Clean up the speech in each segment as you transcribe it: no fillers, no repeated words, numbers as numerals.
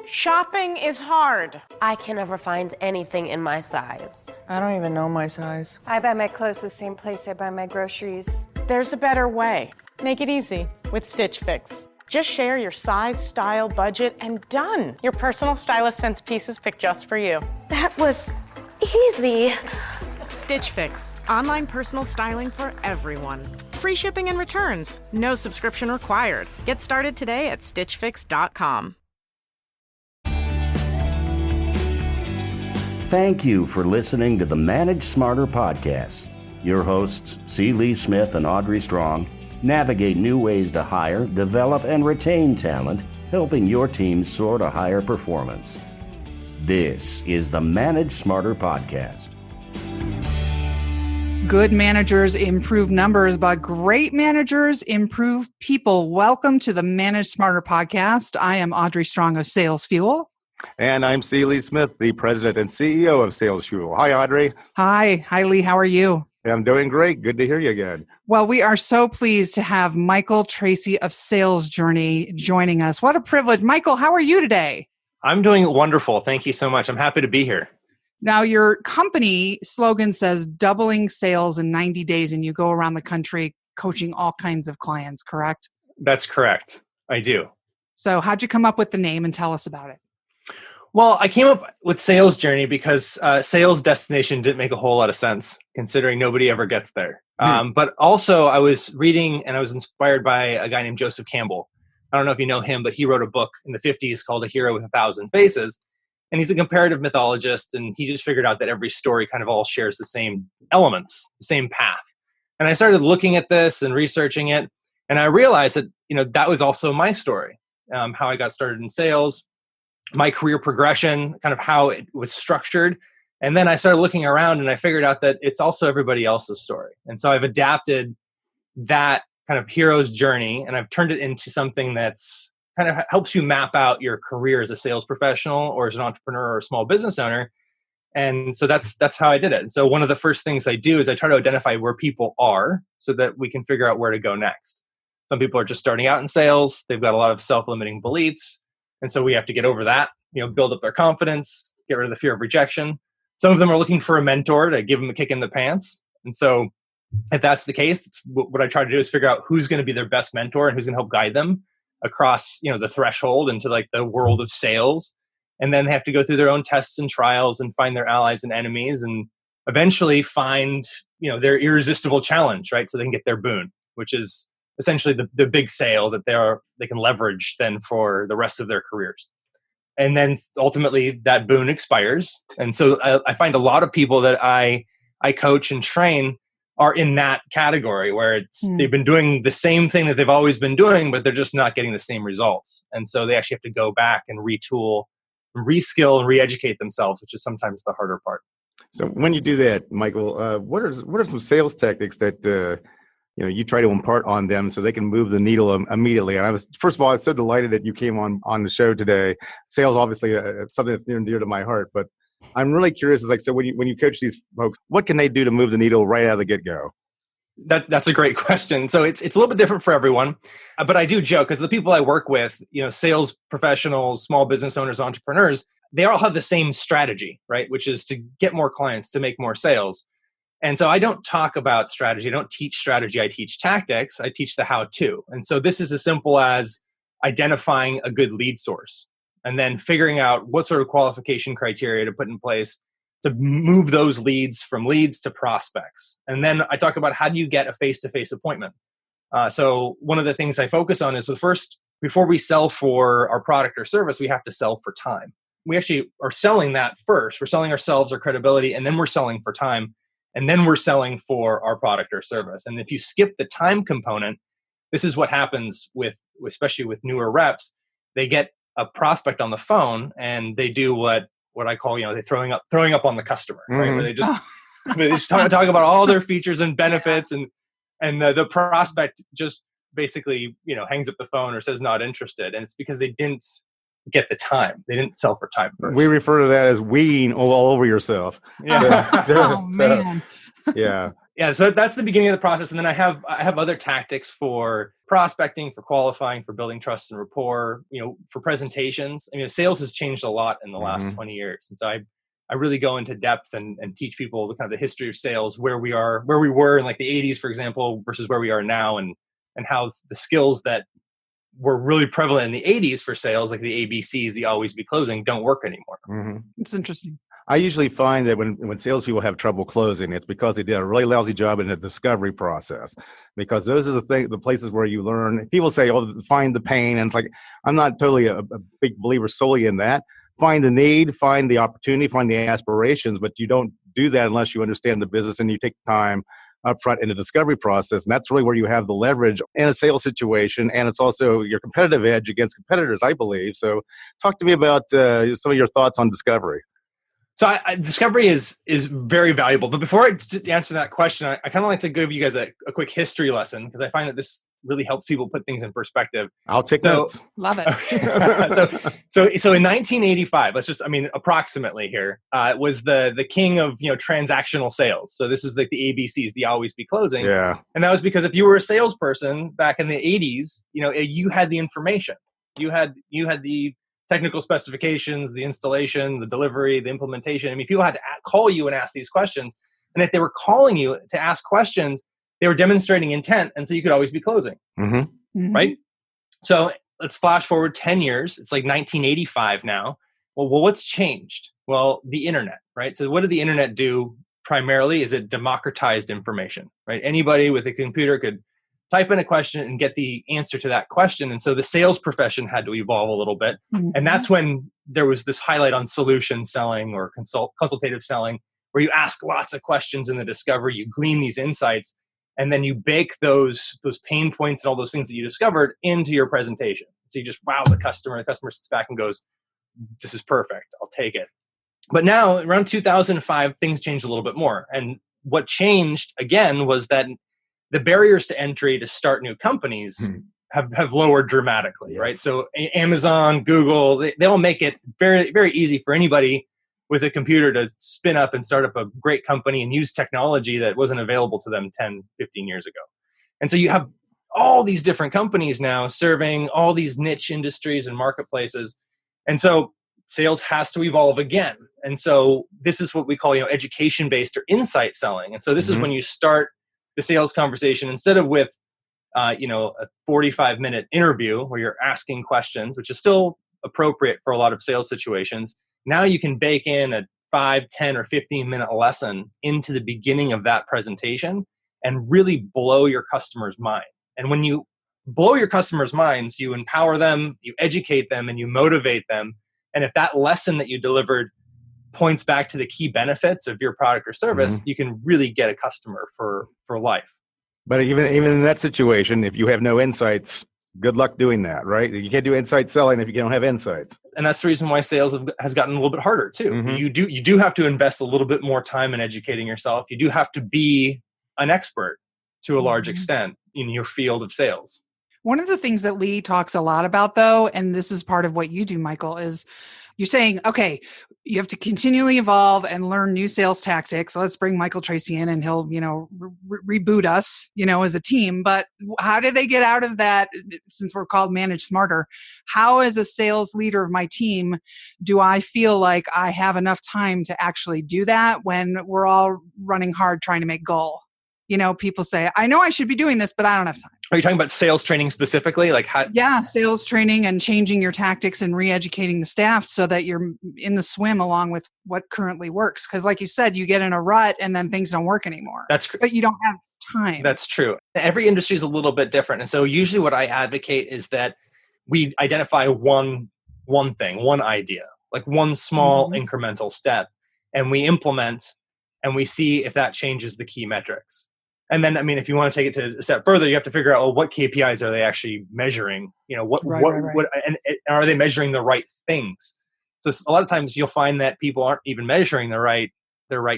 Shopping is hard. I can never find anything in my size. I don't even know my size. I buy my clothes the same place I buy my groceries. There's a better way. Make it easy with Stitch Fix. Just share your size, style, budget, and done. Your personal stylist sends pieces picked just for you. That was easy. Stitch Fix. Online personal styling for everyone. Free shipping and returns. No subscription required. Get started today at stitchfix.com. Thank you for listening to the Manage Smarter podcast. Your hosts, C. Lee Smith and Audrey Strong, navigate new ways to hire, develop, and retain talent, helping your team soar to higher performance. This is the Manage Smarter podcast. Good managers improve numbers, but great managers improve people. Welcome to the Manage Smarter podcast. I am Audrey Strong of Sales Fuel. And I'm C. Lee Smith, the president and CEO of Sales Fuel. Hi, Audrey. Hi. Hi, Lee. How are you? I'm doing great. Good to hear you again. Well, we are so pleased to have Michael Tracy of Sales Journey joining us. What a privilege. Michael, how are you today? I'm doing wonderful. Thank you so much. I'm happy to be here. Now, your company slogan says doubling sales in 90 days, and you go around the country coaching all kinds of clients, correct? That's correct. I do. So how'd you come up with the name, and tell us about it? Well, I came up with Sales Journey because sales destination didn't make a whole lot of sense, considering nobody ever gets there. But also, I was reading and I was inspired by a guy named Joseph Campbell. I don't know if you know him, but he wrote a book in the 50s called A Hero with a Thousand Faces. And he's a comparative mythologist, and he just figured out that every story kind of all shares the same elements, the same path. And I started looking at this and researching it, and I realized that, that was also my story, how I got started in sales, my career progression, kind of how it was structured. And then I started looking around and I figured out that it's also everybody else's story. And so I've adapted that kind of hero's journey and I've turned it into something that's kind of helps you map out your career as a sales professional or as an entrepreneur or a small business owner. And so that's how I did it. And so one of the first things I do is I try to identify where people are so that we can figure out where to go next. Some people are just starting out in sales. They've got a lot of self-limiting beliefs. And so we have to get over that, build up their confidence, get rid of the fear of rejection. Some of them are looking for a mentor to give them a kick in the pants. And so if that's the case, what I try to do is figure out who's going to be their best mentor and who's going to help guide them across, the threshold into like the world of sales. And then they have to go through their own tests and trials and find their allies and enemies and eventually find, their irresistible challenge, right? So they can get their boon, which is essentially the big sale that they can leverage then for the rest of their careers. And then ultimately that boon expires. And so I find a lot of people that I coach and train are in that category where they've been doing the same thing that they've always been doing, but they're just not getting the same results. And so they actually have to go back and retool, and reskill and re-educate themselves, which is sometimes the harder part. So when you do that, Michael, what are some sales tactics that you try to impart on them so they can move the needle immediately? And first of all, I was so delighted that you came on the show today. Sales, obviously, something that's near and dear to my heart, but I'm really curious. So when you coach these folks, what can they do to move the needle right out of the get-go? That's a great question. So it's a little bit different for everyone, but I do joke because the people I work with, sales professionals, small business owners, entrepreneurs, they all have the same strategy, right? Which is to get more clients, to make more sales. And so I don't talk about strategy. I don't teach strategy. I teach tactics. I teach the how-to. And so this is as simple as identifying a good lead source and then figuring out what sort of qualification criteria to put in place to move those leads from leads to prospects. And then I talk about how do you get a face-to-face appointment. So one of the things I focus on is before we sell for our product or service, we have to sell for time. We actually are selling that first. We're selling ourselves, our credibility, and then we're selling for time. And then we're selling for our product or service. And if you skip the time component, this is what happens especially with newer reps. They get a prospect on the phone and they do what I call, they're throwing up on the customer, right? Where they just talk about all their features and benefits and the prospect just basically, hangs up the phone or says not interested. And it's because they didn't get the time. They didn't sell for time first. We refer to that as weeing all over yourself. Yeah. Man. Yeah. Yeah, so that's the beginning of the process, and then I have other tactics for prospecting, for qualifying, for building trust and rapport. For presentations. I mean, sales has changed a lot in the last 20 years, and so I really go into depth and teach people the kind of the history of sales, where we were in like the 80s, for example, versus where we are now, and how the skills that were really prevalent in the 80s for sales, like the ABCs, the always be closing, don't work anymore. It's interesting. I usually find that when salespeople have trouble closing, it's because they did a really lousy job in the discovery process. Because those are the places where you learn. People say, "Oh, find the pain," and it's like, I'm not totally a big believer solely in that. Find the need, find the opportunity, find the aspirations, but you don't do that unless you understand the business and you take time up front in the discovery process. And that's really where you have the leverage in a sales situation, and it's also your competitive edge against competitors, I believe. So talk to me about some of your thoughts on discovery. So discovery is very valuable. But before I answer that question, I kind of like to give you guys a quick history lesson, because I find that this really helps people put things in perspective. I'll take notes. Love it. So in 1985, approximately here, was the king of transactional sales. So this is like the ABCs, the always be closing. Yeah. And that was because if you were a salesperson back in the 80s, you had the information. You had the technical specifications, the installation, the delivery, the implementation. I mean, people had to call you and ask these questions. And if they were calling you to ask questions, they were demonstrating intent. And so you could always be closing, right? So let's flash forward 10 years. It's like 1985 now. Well, what's changed? Well, the internet, right? So what did the internet do primarily? Is it democratized information, right? Anybody with a computer could type in a question and get the answer to that question. And so the sales profession had to evolve a little bit. And that's when there was this highlight on solution selling or consultative selling, where you ask lots of questions in the discovery, you glean these insights, and then you bake those pain points and all those things that you discovered into your presentation. So you just wow the customer. The customer sits back and goes, "This is perfect. I'll take it." But now around 2005, things changed a little bit more. And what changed again was that the barriers to entry to start new companies have lowered dramatically, right? So Amazon, Google, they all make it very, very easy for anybody with a computer to spin up and start up a great company and use technology that wasn't available to them 10, 15 years ago. And so you have all these different companies now serving all these niche industries and marketplaces. And so sales has to evolve again. And so this is what we call, education-based or insight selling. And so this is when you start the sales conversation instead of with, a 45-minute interview where you're asking questions, which is still appropriate for a lot of sales situations. Now you can bake in a 5, 10, or 15-minute lesson into the beginning of that presentation and really blow your customer's mind. And when you blow your customers' minds, you empower them, you educate them, and you motivate them. And if that lesson that you delivered points back to the key benefits of your product or service, you can really get a customer for life. But even in that situation, if you have no insights, good luck doing that, right? You can't do insight selling if you don't have insights. And that's the reason why sales has gotten a little bit harder too. You do have to invest a little bit more time in educating yourself. You do have to be an expert to a large extent in your field of sales. One of the things that Lee talks a lot about, though, and this is part of what you do, Michael, is you're saying, okay, you have to continually evolve and learn new sales tactics. So let's bring Michael Tracy in and he'll, reboot us, as a team. But how do they get out of that? Since we're called Manage Smarter, how as a sales leader of my team, do I feel like I have enough time to actually do that when we're all running hard trying to make goal? People say, I know I should be doing this, but I don't have time. Are you talking about sales training specifically? Like how? Yeah, sales training and changing your tactics and re-educating the staff so that you're in the swim along with what currently works. Because like you said, you get in a rut and then things don't work anymore. But you don't have time. That's true. Every industry is a little bit different. And so usually what I advocate is that we identify one thing, one idea, like one small incremental step, and we implement and we see if that changes the key metrics. And then, if you want to take it to a step further, you have to figure out, what KPIs are they actually measuring? What and are they measuring the right things? So a lot of times you'll find that people aren't even measuring their right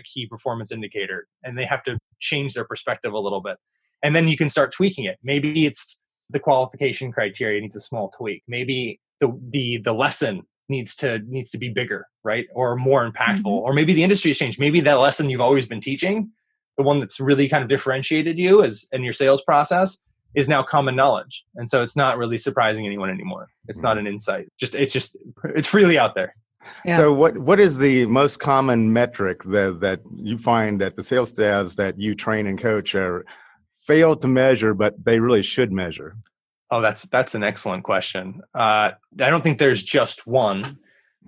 key performance indicator, and they have to change their perspective a little bit. And then you can start tweaking it. Maybe it's the qualification criteria needs a small tweak. Maybe the lesson needs to be bigger, right? Or more impactful. Or maybe the industry has changed. Maybe that lesson you've always been teaching the one that's really kind of differentiated you as in your sales process, is now common knowledge. And so it's not really surprising anyone anymore. It's not an insight. It's freely out there. Yeah. So what is the most common metric that you find that the sales staffs that you train and coach fail to measure, but they really should measure? Oh, that's an excellent question. I don't think there's just one.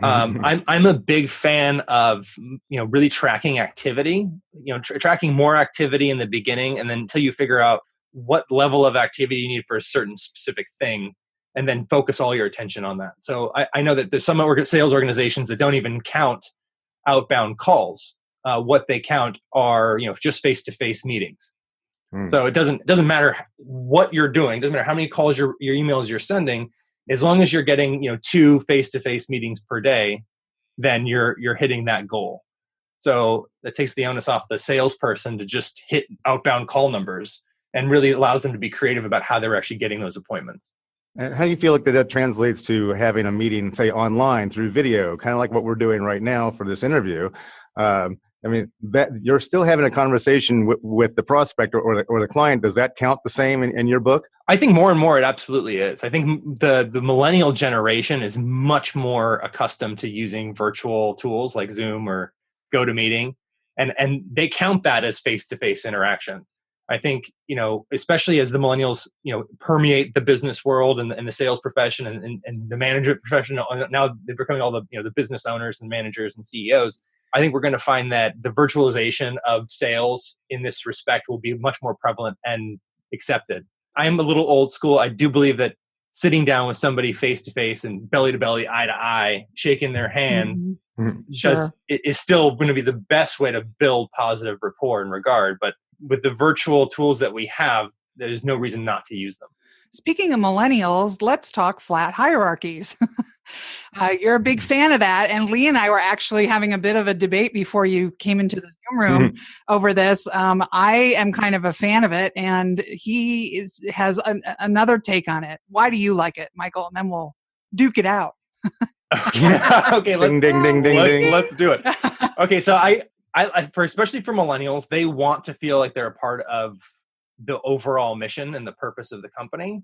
I'm a big fan of really tracking activity. Tracking more activity in the beginning, and then until you figure out what level of activity you need for a certain specific thing, and then focus all your attention on that. So I know that there's some sales organizations that don't even count outbound calls. What they count are just face-to-face meetings. So it doesn't matter what you're doing. It doesn't matter how many calls your emails you're sending. As long as you're getting 2 face-to-face meetings per day, then you're hitting that goal. So that takes the onus off the salesperson to just hit outbound call numbers, and really allows them to be creative about how they're actually getting those appointments. And how do you feel like that translates to having a meeting, say, online through video, kind of like what we're doing right now for this interview? That you're still having a conversation with the prospect or the client. Does that count the same in your book? I think more and more it absolutely is. I think the millennial generation is much more accustomed to using virtual tools like Zoom or GoToMeeting, and they count that as face-to-face interaction. I think, especially as the millennials, permeate the business world and the sales profession and the management profession. Now they're becoming all the business owners and managers and CEOs. I think we're going to find that the virtualization of sales in this respect will be much more prevalent and accepted. I'm a little old school. I do believe that sitting down with somebody face to face and belly to belly, eye to eye, shaking their hand, it is still going to be the best way to build positive rapport and regard. But with the virtual tools that we have, there's no reason not to use them. Speaking of millennials, let's talk flat hierarchies. You're a big fan of that. And Lee and I were actually having a bit of a debate before you came into the Zoom room over this. I am kind of a fan of it, and he has another take on it. Why do you like it, Michael? And then we'll duke it out. Okay, ding, ding, ding, ding, ding. Let's do it. Okay, so I especially for millennials, they want to feel like they're a part of the overall mission and the purpose of the company.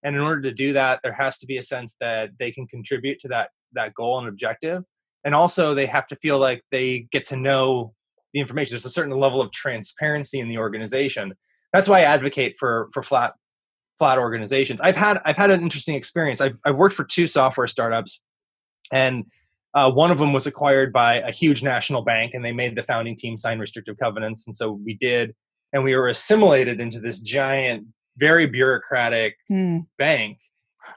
And in order to do that, there has to be a sense that they can contribute to that goal and objective. And also they have to feel like they get to know the information. There's a certain level of transparency in the organization. That's why I advocate for flat organizations. I've had an interesting experience. I've worked for 2 software startups, and one of them was acquired by a huge national bank, and they made the founding team sign restrictive covenants. And so we did, and we were assimilated into this giant, very bureaucratic bank.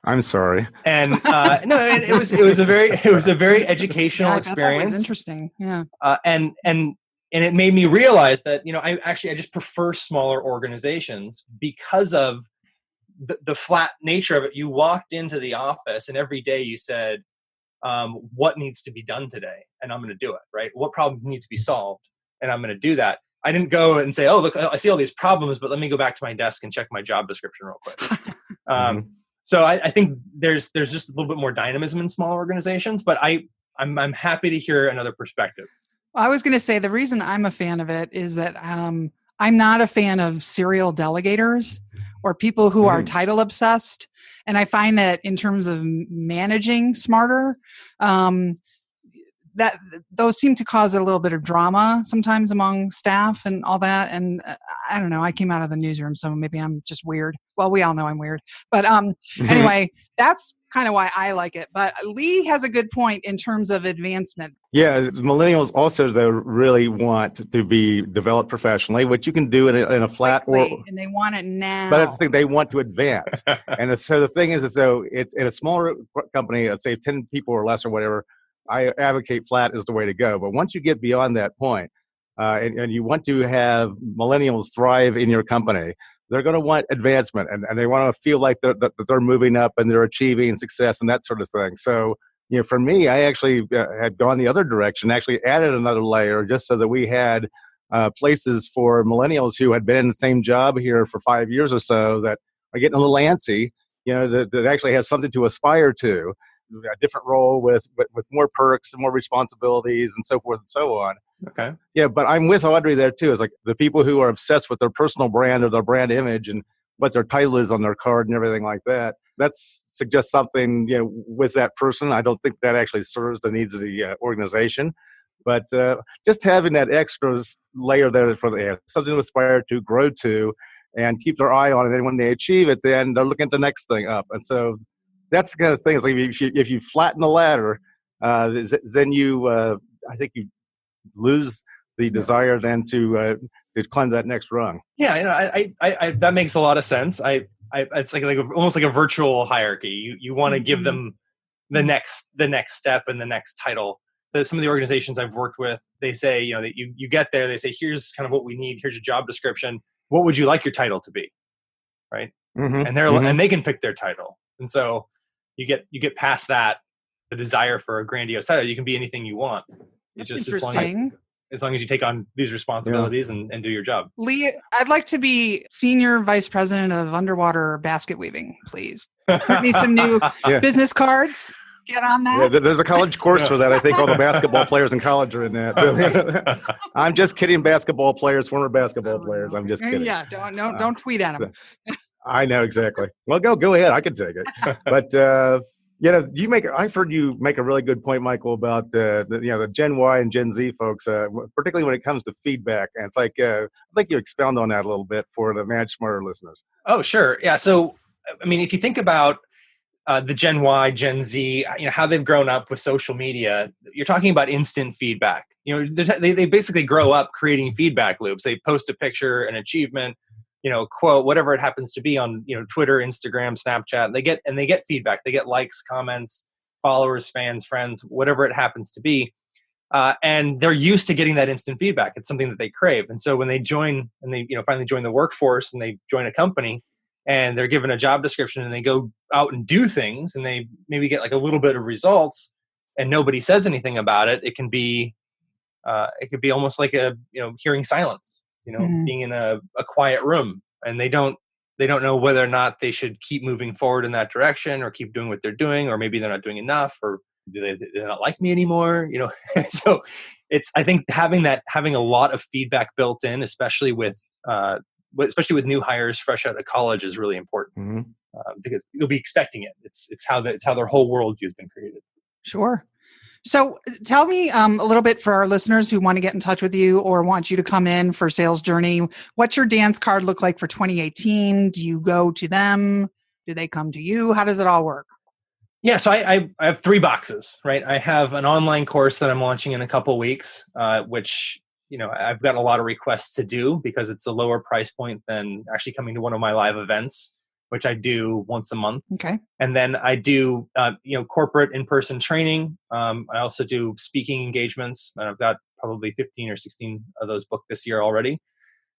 I'm sorry. And no, it was a very educational experience. That was interesting. Yeah. And it made me realize that I just prefer smaller organizations because of the flat nature of it. You walked into the office, and every day you said, what needs to be done today? And I'm going to do it, right? What problem needs to be solved? And I'm going to do that. I didn't go and say, oh, look, I see all these problems, but let me go back to my desk and check my job description real quick. So I think there's just a little bit more dynamism in small organizations, but I'm happy to hear another perspective. I was going to say the reason I'm a fan of it is that I'm not a fan of serial delegators or people who are title obsessed. And I find that in terms of managing smarter, that those seem to cause a little bit of drama sometimes among staff and all that. And I don't know, I came out of the newsroom, so maybe I'm just weird. Well, we all know I'm weird, but anyway, that's kind of why I like it. But Lee has a good point in terms of advancement. Yeah, millennials also though really want to be developed professionally, which you can do in a flat quickly, and they want it now. But that's the thing, they want to advance. And so the thing is though, it's in a smaller company, say 10 people or less or whatever, I advocate flat is the way to go. But once you get beyond that point, and you want to have millennials thrive in your company, they're going to want advancement, and they want to feel like they're moving up and they're achieving success and that sort of thing. So, for me, I actually had gone the other direction, actually added another layer just so that we had places for millennials who had been in the same job here for 5 years or so that are getting a little antsy, that actually have something to aspire to. a different role with more perks and more responsibilities and so forth and so on. Okay. Yeah, but I'm with Audrey there too. It's like the people who are obsessed with their personal brand or their brand image and what their title is on their card and everything like that. That suggests something, with that person. I don't think that actually serves the needs of the organization. But just having that extra layer there for something to aspire to, grow to, and keep their eye on it. And when they achieve it, then they're looking at the next thing up. And so that's the kind of thing. It's like if you flatten the ladder, then I think you lose the desire then to climb that next rung. Yeah, I that makes a lot of sense. It's like almost like a virtual hierarchy. You want to give them the next step and the next title. Some of the organizations I've worked with, they say, that you get there, they say, here's kind of what we need. Here's your job description. What would you like your title to be? Right. Mm-hmm. And they can pick their title. And so you get past that, the desire for a grandiose title. You can be anything you want. That's just interesting. as long as you take on these responsibilities and do your job. Lee, I'd like to be senior vice president of underwater basket weaving, please. Print me some new business cards. Get on that. Yeah, there's a college course for that. I think all the basketball players in college are in that. So, I'm just kidding, basketball players, former basketball players. I'm just kidding. Yeah, don't tweet at them. I know exactly. Well, go ahead. I can take it. But I've heard you make a really good point, Michael, about the Gen Y and Gen Z folks, particularly when it comes to feedback. And it's like I'd like you to expound on that a little bit for the Manage Smarter listeners. Oh, sure. Yeah. So, I mean, if you think about the Gen Y, Gen Z, how they've grown up with social media, you're talking about instant feedback. They basically grow up creating feedback loops. They post a picture, an achievement, quote, whatever it happens to be on, Twitter, Instagram, Snapchat. They get feedback. They get likes, comments, followers, fans, friends, whatever it happens to be. And they're used to getting that instant feedback. It's something that they crave. And so when they join and they, finally join the workforce and they join a company, and they're given a job description and they go out and do things and they maybe get like a little bit of results and nobody says anything about it. It could be almost like hearing silence, being in a quiet room, and they don't know whether or not they should keep moving forward in that direction or keep doing what they're doing, or maybe they're not doing enough, or do they not like me anymore? So I think having a lot of feedback built in, especially with new hires fresh out of college, is really important because you'll be expecting it. It's how their whole worldview has been created. Sure. So tell me a little bit for our listeners who want to get in touch with you or want you to come in for Sales Journey. What's your dance card look like for 2018? Do you go to them? Do they come to you? How does it all work? Yeah, so I have 3 boxes, right? I have an online course that I'm launching in a couple weeks, which I've got a lot of requests to do because it's a lower price point than actually coming to one of my live events, which I do once a month. Okay. And then I do, corporate in-person training. I also do speaking engagements, and I've got probably 15 or 16 of those booked this year already.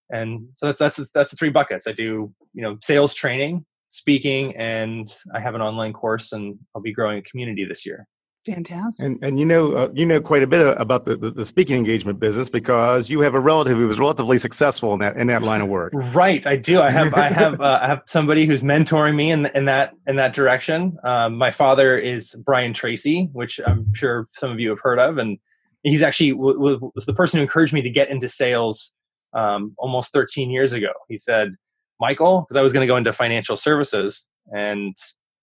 And so that's the 3 buckets. I do, sales training, speaking, and I have an online course, and I'll be growing a community this year. Fantastic. And you know quite a bit about the speaking engagement business because you have a relative who was relatively successful in that line of work. Right, I do. I have somebody who's mentoring me in that direction. My father is Brian Tracy, which I'm sure some of you have heard of, and he's actually was the person who encouraged me to get into sales almost 13 years ago. He said, "Michael," because I was going to go into financial services, and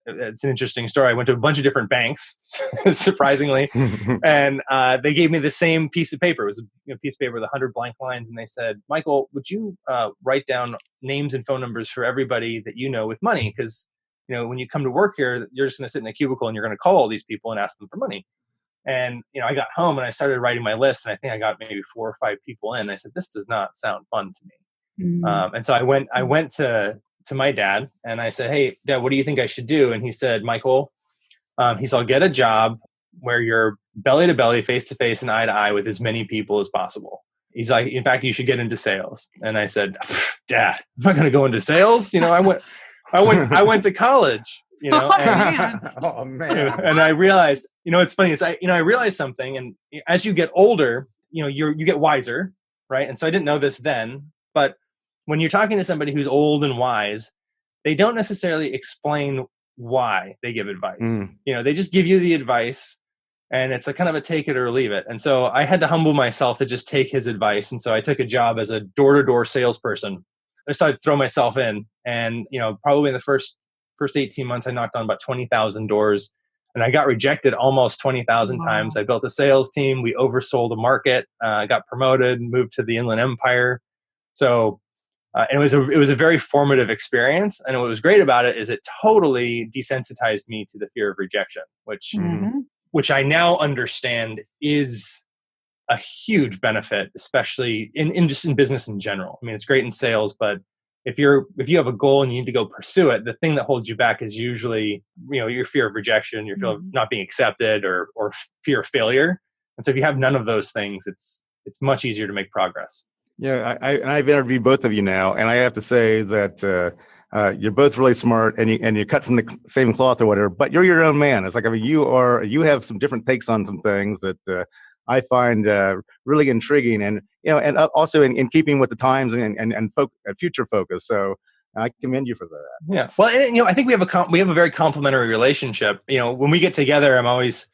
it's an interesting story. I went to a bunch of different banks, surprisingly, and they gave me the same piece of paper. It was a piece of paper with 100 blank lines, and they said, "Michael, would you write down names and phone numbers for everybody that you know with money? Because when you come to work here, you're just going to sit in a cubicle and you're going to call all these people and ask them for money." And I got home and I started writing my list, and I think I got maybe 4 or 5 people in. And I said, "This does not sound fun to me." And so I went to my dad and I said, "Hey, Dad, what do you think I should do?" And he said, "Michael," he said, "I'll get a job where you're belly to belly, face to face, and eye to eye with as many people as possible." He's like, "In fact, you should get into sales." And I said, "Dad, I'm not going to go into sales. I went to college. Oh man! And I realized, it's funny. I realized something, and as you get older, you get wiser, right? And so I didn't know this then, but when you're talking to somebody who's old and wise, they don't necessarily explain why they give advice. They just give you the advice, and it's a kind of a take it or leave it. And so I had to humble myself to just take his advice. And so I took a job as a door-to-door salesperson. I started to throw myself in, and probably in the first 18 months, I knocked on about 20,000 doors, and I got rejected almost 20,000 times. I built a sales team. We oversold a market. I got promoted, moved to the Inland Empire. So, and it was a very formative experience. And what was great about it is it totally desensitized me to the fear of rejection, which I now understand is a huge benefit, especially in just in business in general. I mean, it's great in sales, but if you have a goal and you need to go pursue it, the thing that holds you back is usually, your fear of rejection, your fear of not being accepted, or fear of failure. And so if you have none of those things, it's much easier to make progress. Yeah, I've interviewed both of you now, and I have to say that you're both really smart, and you're cut from the same cloth or whatever. But you're your own man. It's like, you have some different takes on some things that I find really intriguing, and also in keeping with the times and future focus. So I commend you for that. Yeah. Well, I think we have a very complimentary relationship. When we get together, I'm always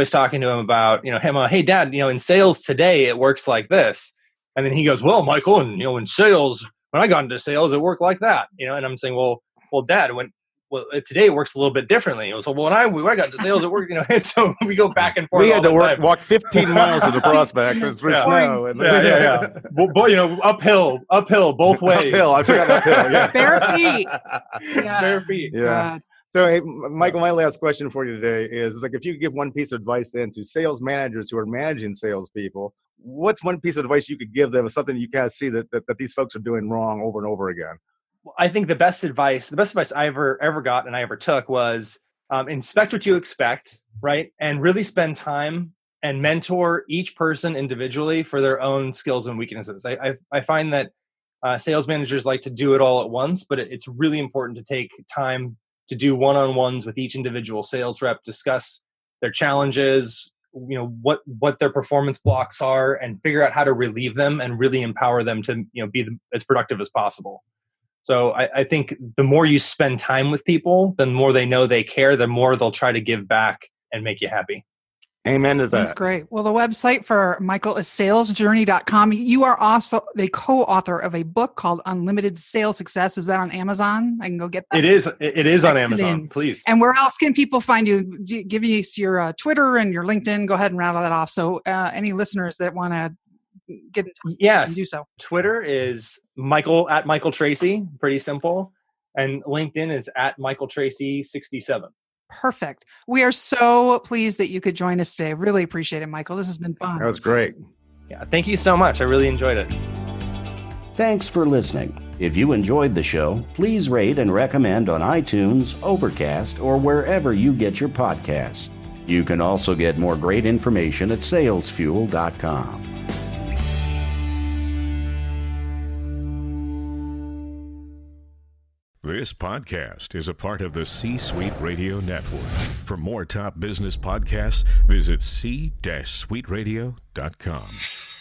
talking to him about hey Dad, in sales today it works like this, and then he goes, well, Michael, and in sales, when I got into sales, it worked like that. And I'm saying, well, Dad, today it works a little bit differently. It was, when I got into sales, it worked, and so we go back and forth. We had to walk 15 miles to the prospect through snow. Yeah. Well, uphill, both ways. Uphill, I forgot uphill. Yeah. Bare feet. Bare feet. Yeah. So, hey, Michael, my last question for you today is like, if you could give one piece of advice then to sales managers who are managing salespeople, what's one piece of advice you could give them? Something you kind of see that these folks are doing wrong over and over again. I think the best advice I ever got and I ever took was inspect what you expect, right? And really spend time and mentor each person individually for their own skills and weaknesses. I find that sales managers like to do it all at once, but it's really important to take time to do one-on-ones with each individual sales rep, discuss their challenges, what their performance blocks are, and figure out how to relieve them and really empower them to be as productive as possible. So I think the more you spend time with people, the more they know they care, the more they'll try to give back and make you happy. Amen to that. That's great. Well, the website for Michael is salesjourney.com. You are also the co-author of a book called Unlimited Sales Success. Is that on Amazon? I can go get that. It is. It is on Amazon, please. And where else can people find you? Give us your Twitter and your LinkedIn. Go ahead and rattle that off. So any listeners that want to get in touch, yes, do so. Twitter is @Michael Tracy. Pretty simple. And LinkedIn is @MichaelTracy67. Perfect. We are so pleased that you could join us today. Really appreciate it, Michael. This has been fun. That was great. Yeah, thank you so much. I really enjoyed it. Thanks for listening. If you enjoyed the show, please rate and recommend on iTunes, Overcast, or wherever you get your podcasts. You can also get more great information at salesfuel.com. This podcast is a part of the C-Suite Radio Network. For more top business podcasts, visit c-suiteradio.com.